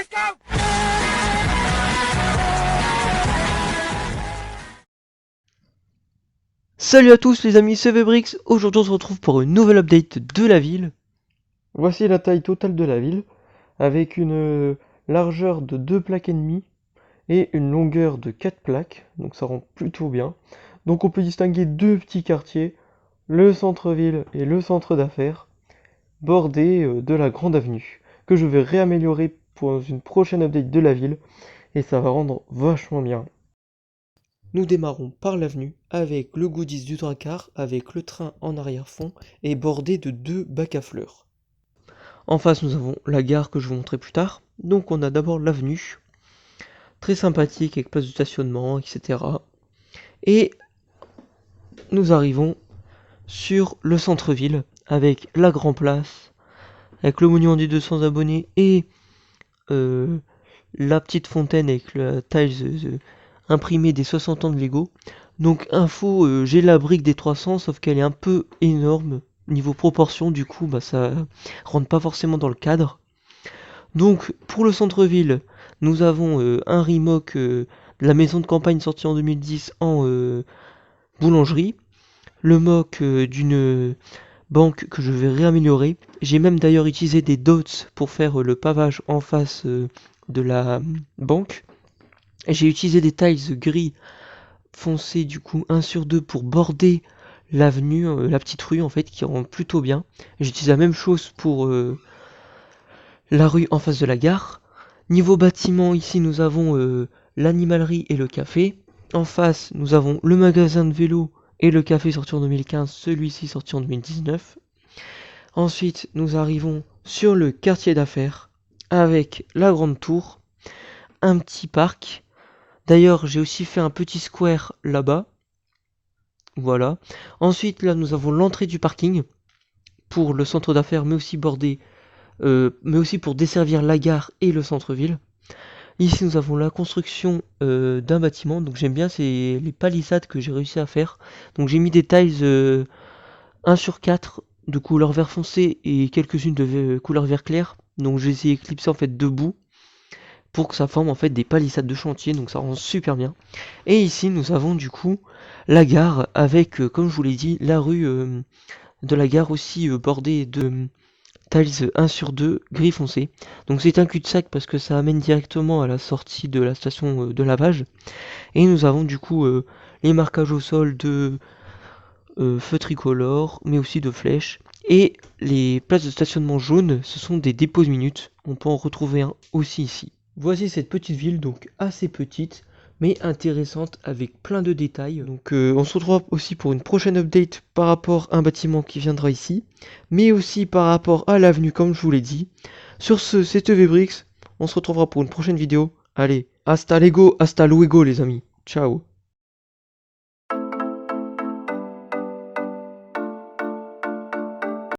Let's go! Salut à tous les amis, c'est Vebrix. Aujourd'hui on se retrouve pour une nouvelle update de la ville. Voici la taille totale de la ville, avec une largeur de 2 plaques et demie et une longueur de 4 plaques, donc ça rend plutôt bien. Donc on peut distinguer deux petits quartiers, le centre-ville et le centre d'affaires, bordés de la grande avenue, que je vais réaméliorer pour une prochaine update de la ville, et ça va rendre vachement bien. Nous démarrons par l'avenue avec le goodies du Drakkar avec le train en arrière-fond et bordé de deux bacs à fleurs. En face nous avons la gare que je vous montrerai plus tard. Donc on a d'abord l'avenue, très sympathique avec place de stationnement, etc. Et nous arrivons sur le centre-ville avec la Grand Place, avec le monument des 200 abonnés et la petite fontaine avec la taille imprimée des 60 ans de Lego. Donc info, j'ai la brique des 300 sauf qu'elle est un peu énorme niveau proportion, du coup bah ça rentre pas forcément dans le cadre. Donc pour le centre-ville, nous avons un remake de la maison de campagne sortie en 2010 en boulangerie, le mock d'une banque que je vais réaméliorer. J'ai même d'ailleurs utilisé des dots pour faire le pavage en face de la banque. J'ai utilisé des tiles gris foncé du coup 1 sur 2 pour border l'avenue, la petite rue en fait qui rend plutôt bien. J'utilise la même chose pour la rue en face de la gare. Niveau bâtiment, ici nous avons l'animalerie et le café. En face, nous avons le magasin de vélo et le café sorti en 2015, celui-ci sorti en 2019. Ensuite, nous arrivons sur le quartier d'affaires avec la grande tour, un petit parc. D'ailleurs, j'ai aussi fait un petit square là-bas. Voilà. Ensuite, là, nous avons l'entrée du parking pour le centre d'affaires, mais aussi mais aussi pour desservir la gare et le centre-ville. Ici, nous avons la construction d'un bâtiment. Donc, j'aime bien les palissades que j'ai réussi à faire. Donc, j'ai mis des tiles 1 sur 4 de couleur vert foncé et quelques-unes de couleur vert clair. Donc, j'ai essayé d'éclipser en fait debout pour que ça forme en fait des palissades de chantier, donc ça rend super bien. Et ici nous avons du coup la gare avec, comme je vous l'ai dit, la rue de la gare aussi bordée de tiles 1 sur 2 gris foncé. Donc c'est un cul-de-sac parce que ça amène directement à la sortie de la station de lavage. Et nous avons du coup les marquages au sol de feux tricolores, mais aussi de flèches. Et les places de stationnement jaunes, ce sont des dépôts de minutes. On peut en retrouver un aussi ici. Voici cette petite ville, donc assez petite, mais intéressante avec plein de détails. Donc on se retrouvera aussi pour une prochaine update par rapport à un bâtiment qui viendra ici, mais aussi par rapport à l'avenue comme je vous l'ai dit. Sur ce, c'était Vebrix, on se retrouvera pour une prochaine vidéo. Allez, hasta luego les amis. Ciao.